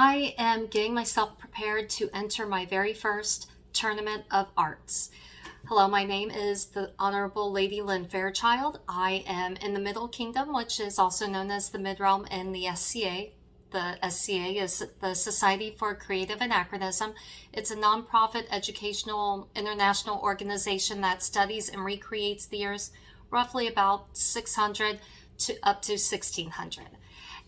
I am getting myself prepared to enter my very first tournament of arts. Hello, my name is the Honorable Lady Lynn Fairchild. I am in the Middle Kingdom, which is also known as the Mid-Realm and the SCA. The SCA is the Society for Creative Anachronism. It's a nonprofit educational international organization that studies and recreates the years roughly about 600 to up to 1600.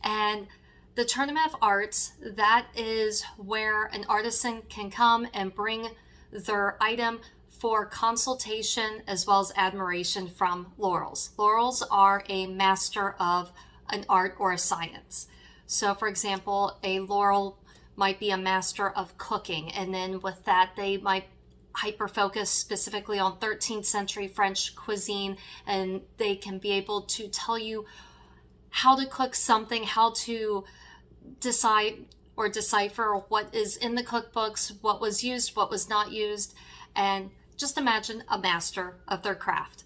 And the Tournament of Arts, that is where an artisan can come and bring their item for consultation as well as admiration from laurels. Laurels are a master of an art or a science. So for example, a laurel might be a master of cooking, and then with that they might hyper-focus specifically on 13th century French cuisine, and they can be able to tell you how to cook something, how to decide or decipher what is in the cookbooks, what was used, what was not used, and just imagine a master of their craft.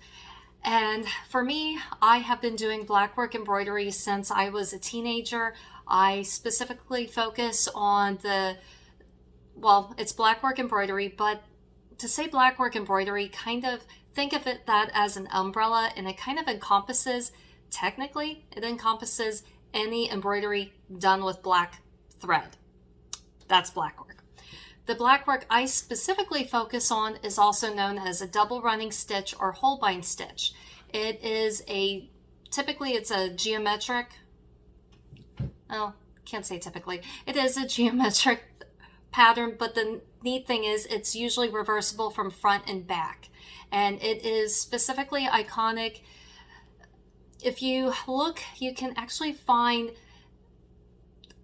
And for me, I have been doing blackwork embroidery since I was a teenager. I specifically focus on it's blackwork embroidery, but to say blackwork embroidery, kind of think of that as an umbrella, and it kind of encompasses, technically, it encompasses any embroidery done with black thread. That's blackwork. The blackwork I specifically focus on is also known as a double running stitch or Holbein stitch. It is typically it's a geometric, can't say typically, it is a geometric pattern, but the neat thing is it's usually reversible from front and back. And it is specifically iconic. If you look, you can actually find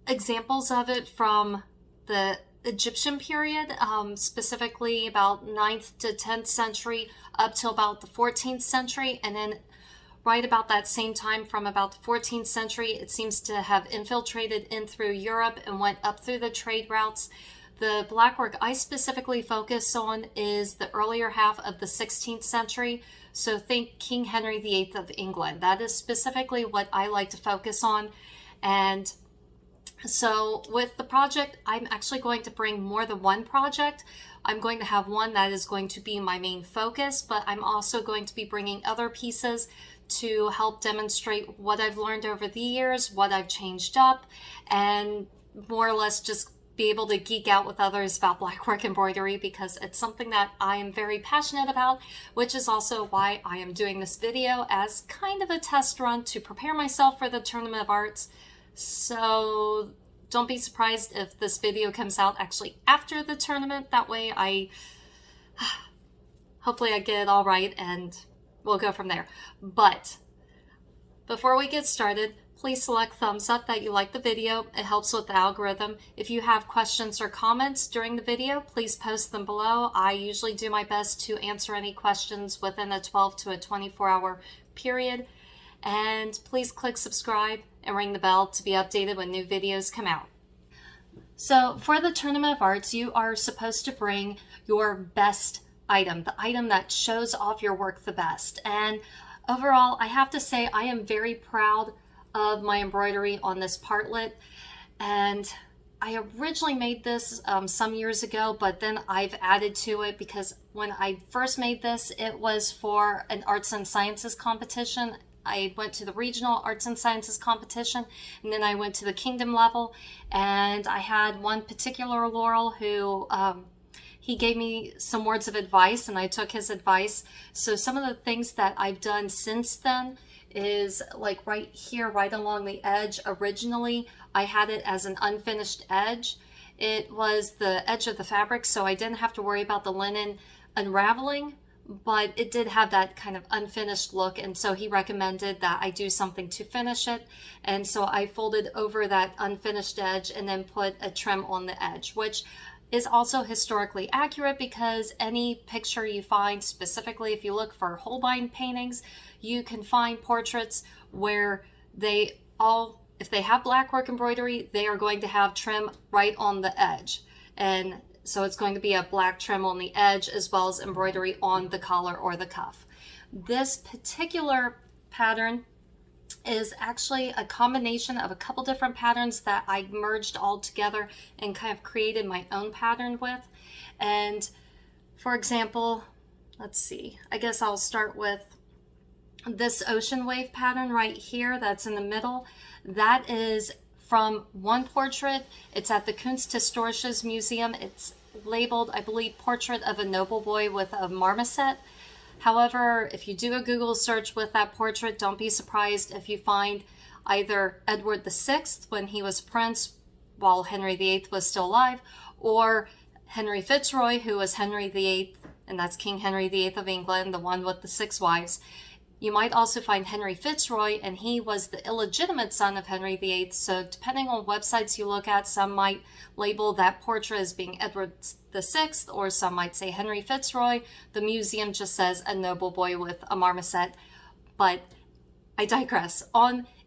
examples of it from the Egyptian period, specifically about 9th to 10th century up till about the 14th century. And then right about that same time, from about the 14th century, it seems to have infiltrated in through Europe and went up through the trade routes. The blackwork I specifically focus on is the earlier half of the 16th century. So think King Henry VIII of England. That is specifically what I like to focus on. And so with the project, I'm actually going to bring more than one project. I'm going to have one that is going to be my main focus, but I'm also going to be bringing other pieces to help demonstrate what I've learned over the years, what I've changed up, and more or less just be able to geek out with others about blackwork embroidery, because it's something that I am very passionate about, which is also why I am doing this video as kind of a test run to prepare myself for the Tournament of Arts. So don't be surprised if this video comes out actually after the tournament. That way hopefully I get it all right and we'll go from there. But before we get started, please select thumbs up that you like the video. It helps with the algorithm. If you have questions or comments during the video, please post them below. I usually do my best to answer any questions within a 12 to a 24-hour period. And please click subscribe and ring the bell to be updated when new videos come out. So for the Tournament of Arts, you are supposed to bring your best item, the item that shows off your work the best. And overall, I have to say I am very proud of my embroidery on this partlet. And I originally made this some years ago, but then I've added to it because when I first made this, it was for an arts and sciences competition. I went to the regional arts and sciences competition, and then I went to the kingdom level, and I had one particular laurel who he gave me some words of advice, and I took his advice. So some of the things that I've done since then is like right here, right along the edge. Originally, I had it as an unfinished edge. It was the edge of the fabric, so I didn't have to worry about the linen unraveling, but it did have that kind of unfinished look, and so he recommended that I do something to finish it. And so I folded over that unfinished edge and then put a trim on the edge, which is also historically accurate, because any picture you find, specifically if you look for Holbein paintings, you can find portraits where if they have blackwork embroidery, they are going to have trim right on the edge. And so it's going to be a black trim on the edge as well as embroidery on the collar or the cuff. This particular pattern is actually a combination of a couple different patterns that I merged all together and kind of created my own pattern with. And for example, let's see, I guess I'll start with this ocean wave pattern right here that's in the middle. That is from one portrait. It's at the Kunsthistorisches Museum. It's labeled, I believe, Portrait of a Noble Boy with a Marmoset. However, if you do a Google search with that portrait, don't be surprised if you find either Edward VI when he was prince while Henry VIII was still alive, or Henry Fitzroy, who was Henry VIII, and that's King Henry VIII of England, the one with the 6 wives. You might also find Henry Fitzroy, and he was the illegitimate son of Henry VIII. So depending on websites you look at, some might label that portrait as being Edward VI, or some might say Henry Fitzroy. The museum just says a noble boy with a marmoset. But I digress.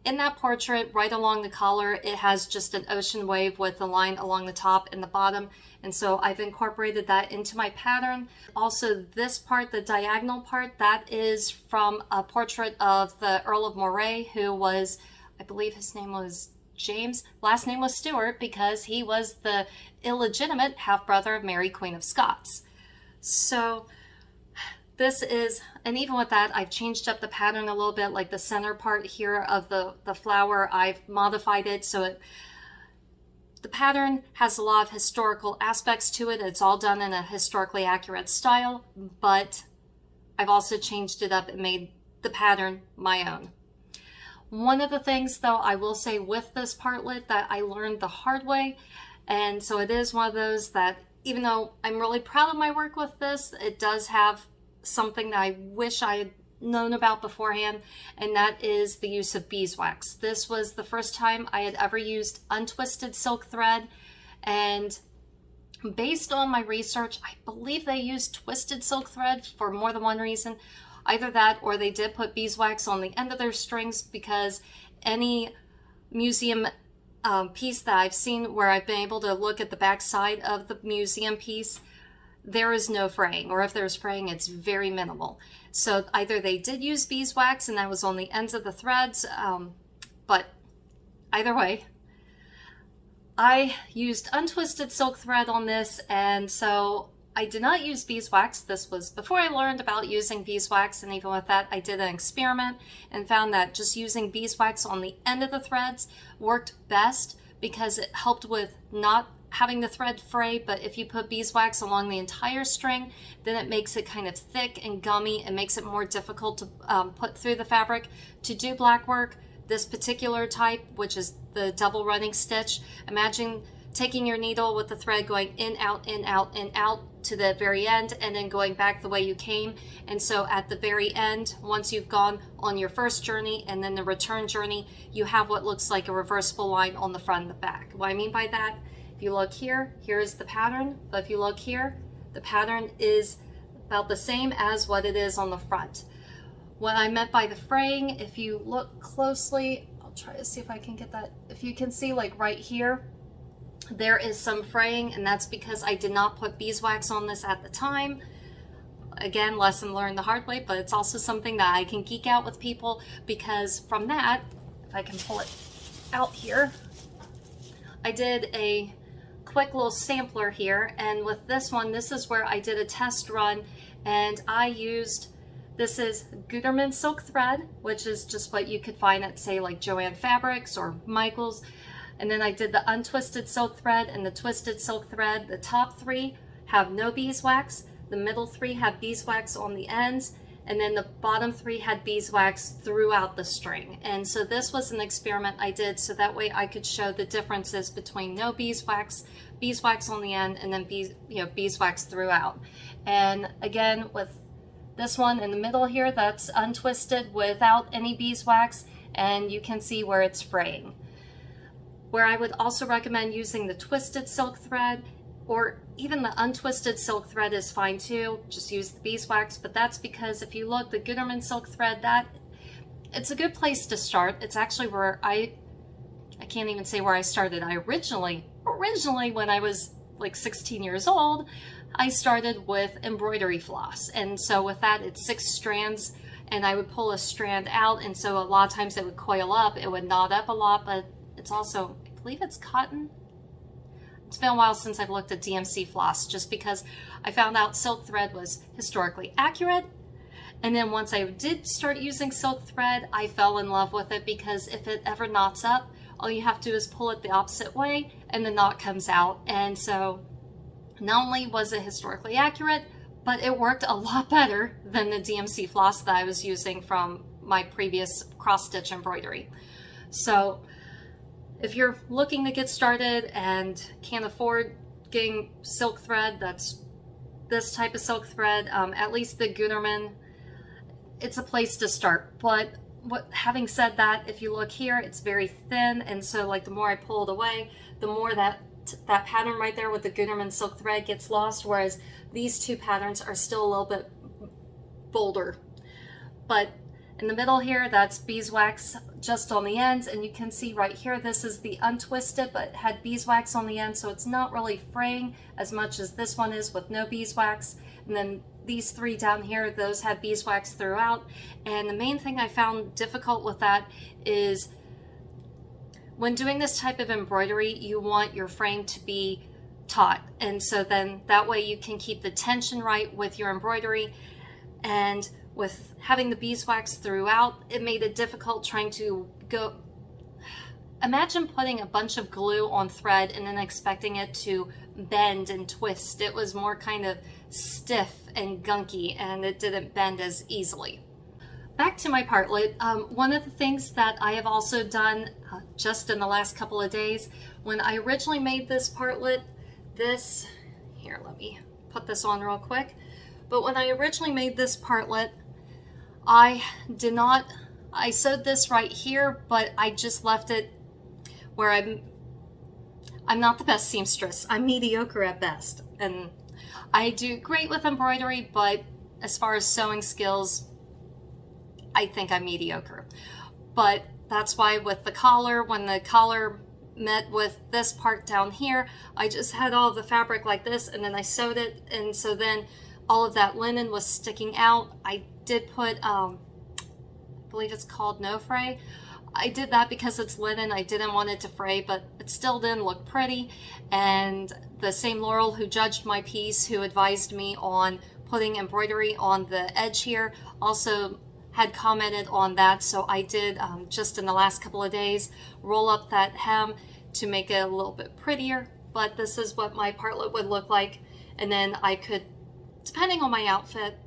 In that portrait, right along the collar, it has just an ocean wave with a line along the top and the bottom. And so I've incorporated that into my pattern. Also, this part, the diagonal part, that is from a portrait of the Earl of Moray, who was, I believe his name was James. Last name was Stuart because he was the illegitimate half-brother of Mary, Queen of Scots. So this is, and even with that, I've changed up the pattern a little bit, like the center part here of the flower, I've modified it so the pattern has a lot of historical aspects to it. It's all done in a historically accurate style, but I've also changed it up and made the pattern my own. One of the things, though, I will say with this partlet that I learned the hard way, and so it is one of those that, even though I'm really proud of my work with this, it does have something that I wish I had known about beforehand, and that is the use of beeswax. This was the first time I had ever used untwisted silk thread, and based on my research, I believe they used twisted silk thread for more than one reason. Either that, or they did put beeswax on the end of their strings, because any museum piece that I've seen where I've been able to look at the back side of the museum piece, there is no fraying, or if there's fraying, it's very minimal. So either they did use beeswax and that was on the ends of the threads, but either way, I used untwisted silk thread on this, and so I did not use beeswax. This was before I learned about using beeswax, and even with that, I did an experiment and found that just using beeswax on the end of the threads worked best because it helped with not having the thread fray. But if you put beeswax along the entire string, then it makes it kind of thick and gummy and makes it more difficult to put through the fabric. To do black work, this particular type, which is the double running stitch, imagine taking your needle with the thread going in, out, in, out, in, out to the very end, and then going back the way you came. And so at the very end, once you've gone on your first journey and then the return journey, you have what looks like a reversible line on the front and the back. What I mean by that, if you look here, here's the pattern, but if you look here, the pattern is about the same as what it is on the front. What I meant by the fraying, if you look closely, I'll try to see if I can get that. If you can see, like right here, there is some fraying, and that's because I did not put beeswax on this at the time. Again, lesson learned the hard way, but it's also something that I can geek out with people, because from that, if I can pull it out here, I did a quick little sampler here, and with this one, this is where I did a test run, and I used, this is Gutermann silk thread, which is just what you could find at, say, like Joann Fabrics or Michaels. And then I did the untwisted silk thread and the twisted silk thread. The top three have no beeswax, the middle three have beeswax on the ends, and then the bottom three had beeswax throughout the string. And so this was an experiment I did so that way I could show the differences between no beeswax, beeswax on the end, and then beeswax throughout. And again, with this one in the middle here, that's untwisted without any beeswax, and you can see where it's fraying. Where I would also recommend using the twisted silk thread, or even the untwisted silk thread is fine too, just use the beeswax, but that's because if you look, the Gutermann silk thread, that it's a good place to start. It's actually where I can't even say where I started. I originally when I was like 16 years old, I started with embroidery floss, and so with that, it's 6 strands, and I would pull a strand out, and so a lot of times it would coil up, it would knot up a lot, but it's also, I believe it's cotton. It's been a while since I've looked at DMC floss, just because I found out silk thread was historically accurate. And then once I did start using silk thread, I fell in love with it, because if it ever knots up, all you have to do is pull it the opposite way and the knot comes out. And so not only was it historically accurate, but it worked a lot better than the DMC floss that I was using from my previous cross-stitch embroidery. So if you're looking to get started and can't afford getting silk thread, that's this type of silk thread, at least the Gutermann, it's a place to start. But having said that, if you look here, it's very thin, and so like the more I pull it away, the more that pattern right there with the Gutermann silk thread gets lost, whereas these two patterns are still a little bit bolder. But in the middle here, that's beeswax just on the ends, and you can see right here, this is the untwisted but had beeswax on the end, so it's not really fraying as much as this one is with no beeswax. And then these three down here, those have beeswax throughout. And the main thing I found difficult with that is when doing this type of embroidery, you want your frame to be taut, and so then that way you can keep the tension right with your embroidery. And with having the beeswax throughout, it made it difficult trying to go. Imagine putting a bunch of glue on thread and then expecting it to bend and twist. It was more kind of stiff and gunky, and it didn't bend as easily. Back to my partlet, one of the things that I have also done just in the last couple of days, when I originally made this partlet, here, let me put this on real quick. But when I originally made this partlet, I sewed this right here, but I just left it where I'm not the best seamstress. I'm mediocre at best. And I do great with embroidery, but as far as sewing skills, I think I'm mediocre. But that's why with the collar, when the collar met with this part down here, I just had all the fabric like this, and then I sewed it, and so then all of that linen was sticking out. I did put, I believe it's called No Fray. I did that because it's linen. I didn't want it to fray, but it still didn't look pretty. And the same Laurel who judged my piece, who advised me on putting embroidery on the edge here, also had commented on that. So I did, just in the last couple of days, roll up that hem to make it a little bit prettier. But this is what my partlet would look like. And then I could, depending on my outfit,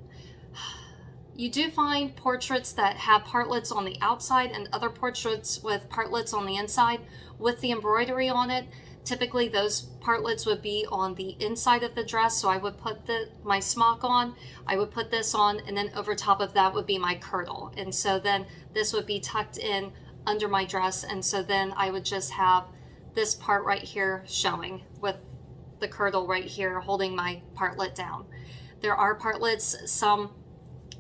you do find portraits that have partlets on the outside and other portraits with partlets on the inside with the embroidery on it. Typically those partlets would be on the inside of the dress, so I would put my smock on, I would put this on, and then over top of that would be my kirtle. And so then this would be tucked in under my dress, and so then I would just have this part right here showing with the kirtle right here holding my partlet down. There are partlets,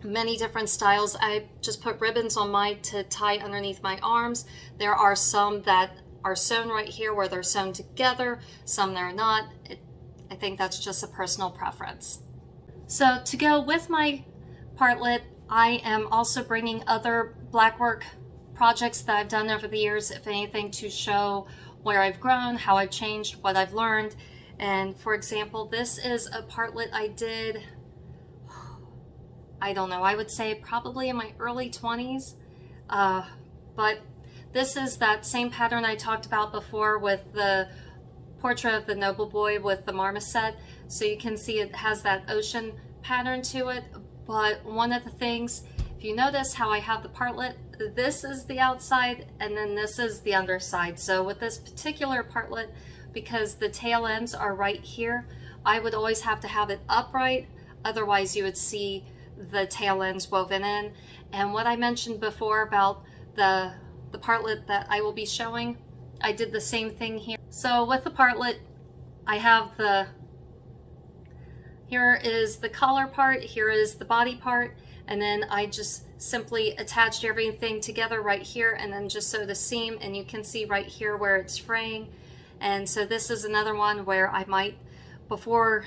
many different styles. I just put ribbons on mine to tie underneath my arms. There are some that are sewn right here where they're sewn together, some they're not. I think that's just a personal preference. So to go with my partlet, I am also bringing other blackwork projects that I've done over the years, if anything, to show where I've grown, how I've changed, what I've learned. And for example, this is a partlet I did, I don't know, I would say probably in my early 20s, but this is that same pattern I talked about before with the portrait of the noble boy with the marmoset. So you can see it has that ocean pattern to it, but one of the things, if you notice how I have the partlet, this is the outside and then this is the underside. So with this particular partlet, because the tail ends are right here, I would always have to have it upright, otherwise you would see the tail ends woven in. And what I mentioned before about the partlet that I will be showing, I did the same thing here. So with the partlet, I have here is the collar part, here is the body part, and then I just simply attached everything together right here and then just sewed a seam, and you can see right here where it's fraying. And so this is another one where I might, before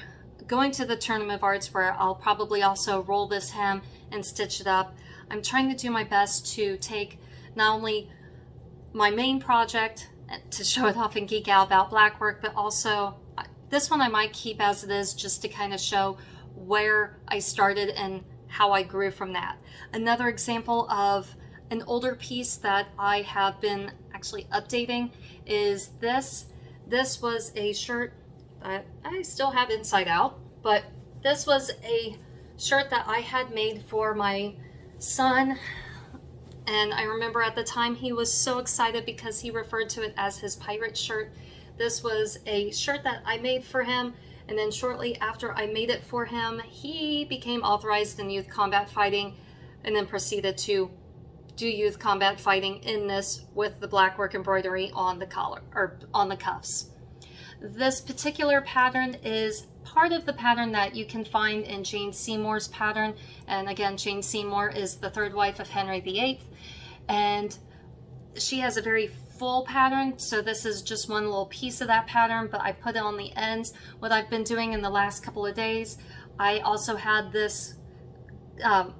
going to the Tournament of Arts, where I'll probably also roll this hem and stitch it up. I'm trying to do my best to take not only my main project to show it off and geek out about blackwork, but also this one I might keep as it is just to kind of show where I started and how I grew from that. Another example of an older piece that I have been actually updating is this. This was a shirt that I still have inside out, but this was a shirt that I had made for my son. And I remember at the time he was so excited because he referred to it as his pirate shirt. This was a shirt that I made for him, and then shortly after I made it for him, he became authorized in youth combat fighting and then proceeded to do youth combat fighting in this with the blackwork embroidery on the collar or on the cuffs. This particular pattern is part of the pattern that you can find in Jane Seymour's pattern. And again, Jane Seymour is the third wife of Henry VIII. And she has a very full pattern. So this is just one little piece of that pattern, but I put it on the ends. What I've been doing in the last couple of days, I also had this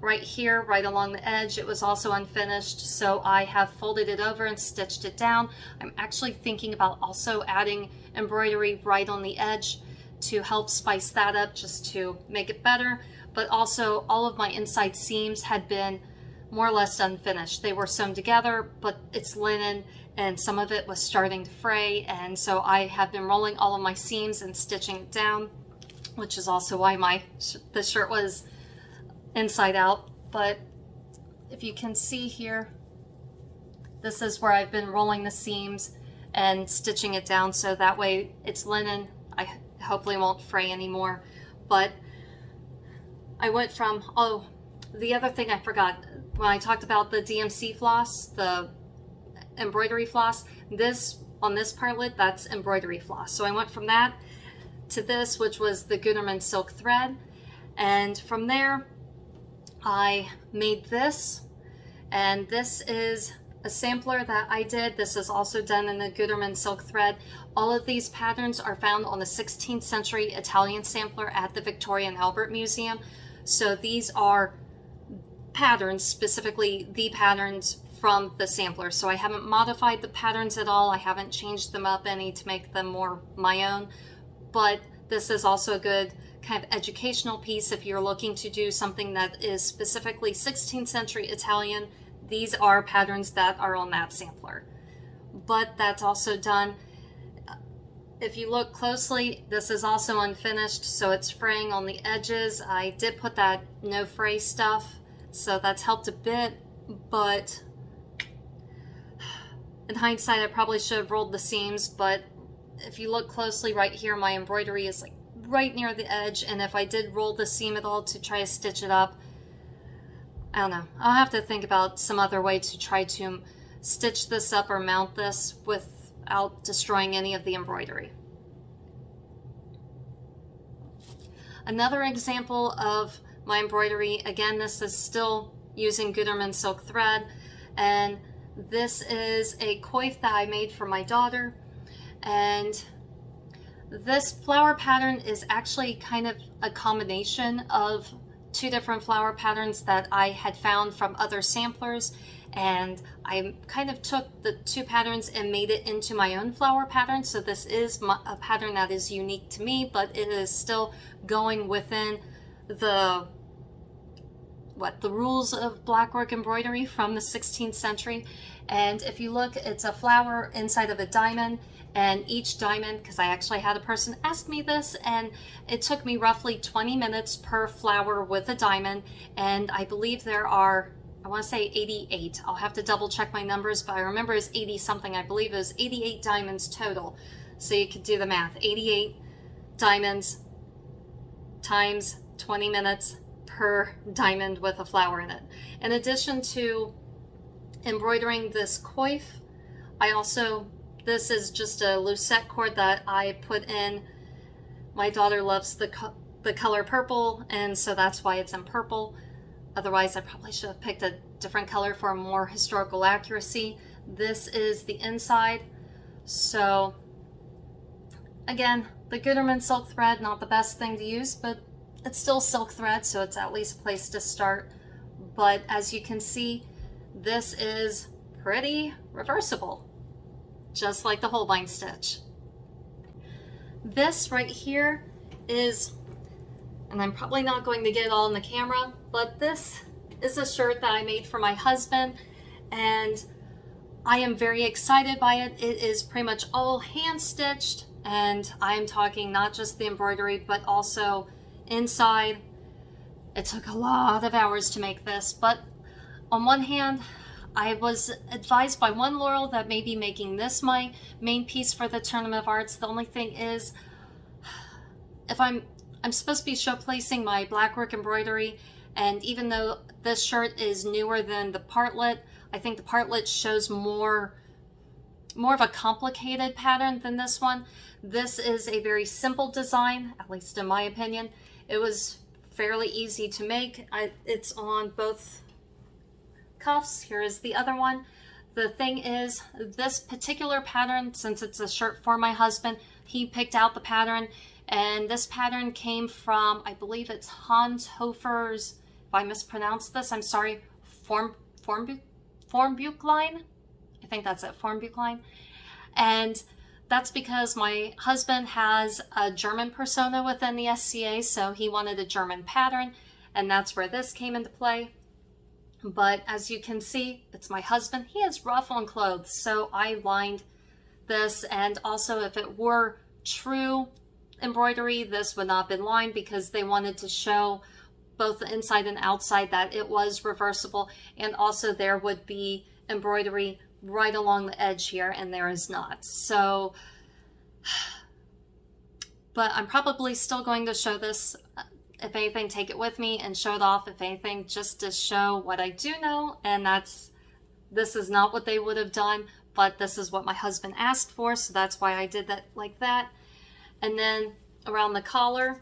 right here, right along the edge. It was also unfinished, so I have folded it over and stitched it down. I'm actually thinking about also adding embroidery right on the edge to help spice that up, just to make it better. But also all of my inside seams had been more or less unfinished. They were sewn together, but it's linen and some of it was starting to fray, and so I have been rolling all of my seams and stitching it down, which is also why the shirt was inside out. But if you can see here, this is where I've been rolling the seams and stitching it down, so that way it's linen. I hopefully won't fray anymore. But I went from, oh, the other thing I forgot, when I talked about the DMC floss, the embroidery floss, this on this partlet, that's embroidery floss. So I went from that to this, which was the Gutermann silk thread, and from there I made this, and this is a sampler that I did. This is also done in the Gutermann silk thread. All of these patterns are found on the 16th century Italian sampler at the Victoria and Albert Museum. So these are patterns, specifically the patterns from the sampler. So I haven't modified the patterns at all. I haven't changed them up any to make them more my own, but this is also a good kind of educational piece if you're looking to do something that is specifically 16th century Italian. These are patterns that are on that sampler, but that's also done. If you look closely, this is also unfinished, so it's fraying on the edges. I did put that no fray stuff, so that's helped a bit, but in hindsight I probably should have rolled the seams. But if you look closely right here, my embroidery is like right near the edge, and if I did roll the seam at all to try to stitch it up, I don't know. I'll have to think about some other way to try to stitch this up or mount this without destroying any of the embroidery. Another example of my embroidery, again, this is still using Gutermann silk thread, and this is a coif that I made for my daughter. And this flower pattern is actually kind of a combination of two different flower patterns that I had found from other samplers, and I kind of took the two patterns and made it into my own flower pattern. So this is a pattern that is unique to me, but it is still going within the rules of blackwork embroidery from the 16th century. And if you look, it's a flower inside of a diamond, and each diamond, because I actually had a person ask me this, and it took me roughly 20 minutes per flower with a diamond, and I believe there are, I want to say 88. I'll have to double check my numbers, but I remember it's 80 something. I believe it was 88 diamonds total. So you could do the math. 88 diamonds times 20 minutes per diamond with a flower in it. In addition to embroidering this coif, I also, this is just a lucette cord that I put in. My daughter loves the color purple, and so that's why it's in purple. Otherwise, I probably should have picked a different color for more historical accuracy. This is the inside. So again, the Gutermann silk thread, not the best thing to use, but it's still silk thread, so it's at least a place to start. but as you can see, this is pretty reversible, just like the Holbein stitch. This right here is, and I'm probably not going to get it all in the camera, but this is a shirt that I made for my husband, and I am very excited by it. It is pretty much all hand stitched, and I'm talking not just the embroidery, but also inside. It took a lot of hours to make this, but on one hand, I was advised by one Laurel that maybe making this my main piece for the Tournament of Arts. The only thing is, if I'm supposed to be showcasing my blackwork embroidery, and even though this shirt is newer than the partlet, I think the partlet shows more of a complicated pattern than this one. This is a very simple design, at least in my opinion. It was fairly easy to make. It's on both cuffs. Here is the other one. The thing is, this particular pattern, since it's a shirt for my husband, he picked out the pattern, and this pattern came from, I believe it's Hans Hofer's, if I mispronounced this, I'm sorry, Formbuchline? I think that's it, Formbuchline. And that's because my husband has a German persona within the SCA, so he wanted a German pattern, and that's where this came into play. But as you can see, it's my husband. He has ruffle and clothes, so I lined this, and also if it were true embroidery, this would not have been lined because they wanted to show both the inside and outside that it was reversible, and also there would be embroidery right along the edge here, and there is not. So, but I'm probably still going to show this. If anything, take it with me and show it off, if anything, just to show what I do know, and this is not what they would have done, but this is what my husband asked for, so that's why I did that like that. And then around the collar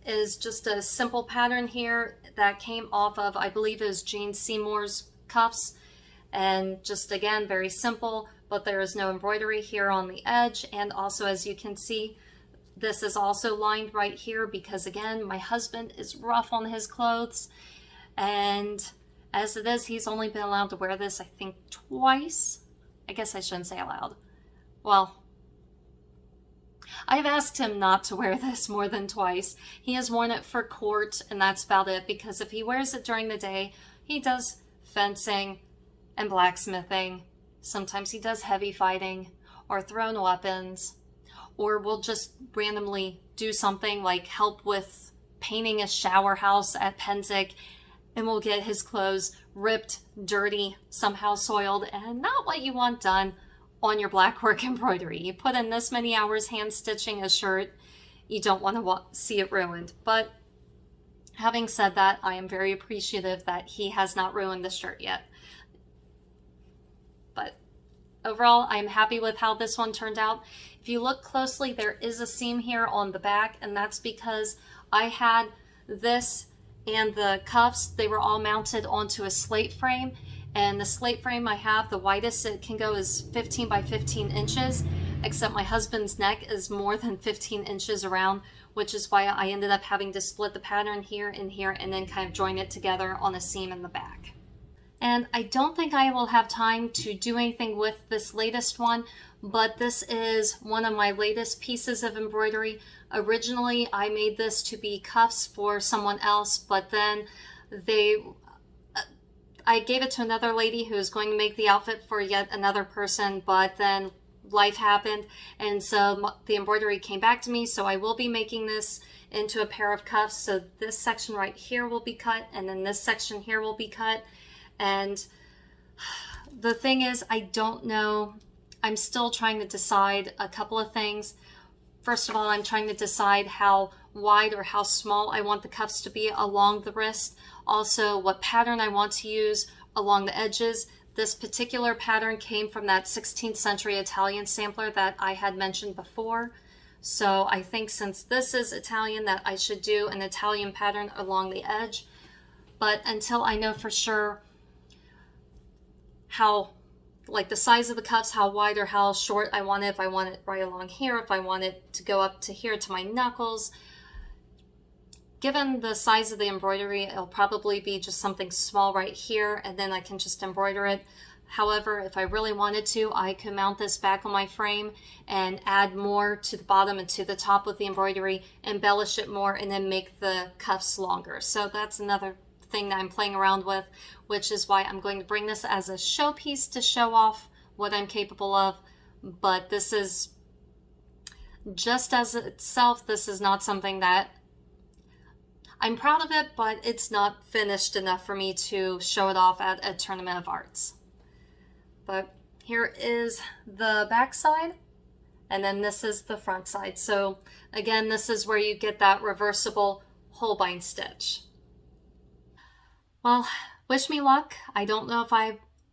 is just a simple pattern here that came off of, I believe it was Jane Seymour's cuffs, and just again, very simple, but there is no embroidery here on the edge. And also, as you can see, this is also lined right here because again, my husband is rough on his clothes, and as it is, he's only been allowed to wear this, I think, twice. I guess I shouldn't say allowed. Well, I've asked him not to wear this more than twice. He has worn it for court, and that's about it, because if he wears it during the day, he does fencing and blacksmithing. Sometimes he does heavy fighting or thrown weapons, or will just randomly do something like help with painting a shower house at Penzic, and will get his clothes ripped, dirty, somehow soiled, and not what you want done on your blackwork embroidery. You put in this many hours hand stitching a shirt, you don't want to see it ruined. But having said that, I am very appreciative that he has not ruined the shirt yet. But overall, I'm happy with how this one turned out. If you look closely, there is a seam here on the back, and that's because I had this and the cuffs, they were all mounted onto a slate frame, and the slate frame I have, the widest it can go is 15 by 15 inches, except my husband's neck is more than 15 inches around, which is why I ended up having to split the pattern here and here and then kind of join it together on a seam in the back. And I don't think I will have time to do anything with this latest one, but this is one of my latest pieces of embroidery. Originally, I made this to be cuffs for someone else, but then I gave it to another lady who was going to make the outfit for yet another person, but then life happened, and so the embroidery came back to me, so I will be making this into a pair of cuffs. So this section right here will be cut, and then this section here will be cut. And the thing is, I don't know, I'm still trying to decide a couple of things. First of all, I'm trying to decide how wide or how small I want the cuffs to be along the wrist. Also, what pattern I want to use along the edges. This particular pattern came from that 16th century Italian sampler that I had mentioned before. So I think since this is Italian, that I should do an Italian pattern along the edge. But until I know for sure how, like the size of the cuffs, how wide or how short I want it, if I want it right along here, if I want it to go up to here to my knuckles, given the size of the embroidery, it'll probably be just something small right here, and then I can just embroider it. However, if I really wanted to, I could mount this back on my frame and add more to the bottom and to the top with the embroidery, embellish it more, and then make the cuffs longer. So that's another thing that I'm playing around with, which is why I'm going to bring this as a showpiece to show off what I'm capable of. But this is just as itself, this is not something that I'm proud of it, but it's not finished enough for me to show it off at a tournament of arts. But here is the back side, and then this is the front side. So again, this is where you get that reversible Holbein stitch. Well, wish me luck. I don't know if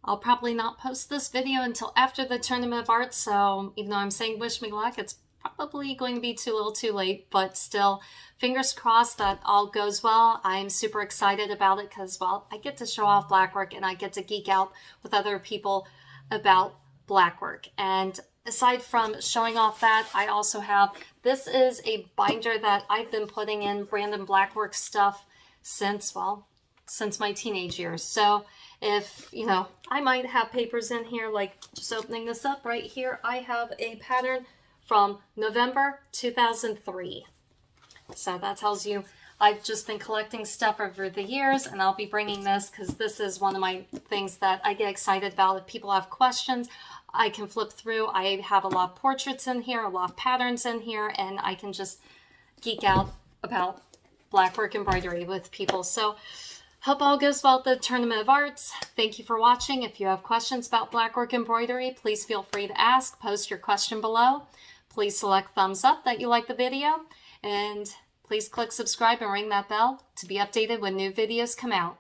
I'll probably not post this video until after the tournament of arts, so even though I'm saying wish me luck, it's probably going to be too little too late, but still, fingers crossed that all goes well. I'm super excited about it because, well, I get to show off blackwork and I get to geek out with other people about blackwork. And aside from showing off that, I also have, this is a binder that I've been putting in random blackwork stuff since, well, since my teenage years. So if, you know, I might have papers in here, like just opening this up right here, I have a pattern from November 2003. So that tells you I've just been collecting stuff over the years, and I'll be bringing this because this is one of my things that I get excited about. If people have questions, I can flip through. I have a lot of portraits in here, a lot of patterns in here, and I can just geek out about blackwork embroidery with people. So hope all goes well at the Tournament of Arts. Thank you for watching. If you have questions about blackwork embroidery, please feel free to ask. Post your question below. Please select thumbs up that you like the video, and please click subscribe and ring that bell to be updated when new videos come out.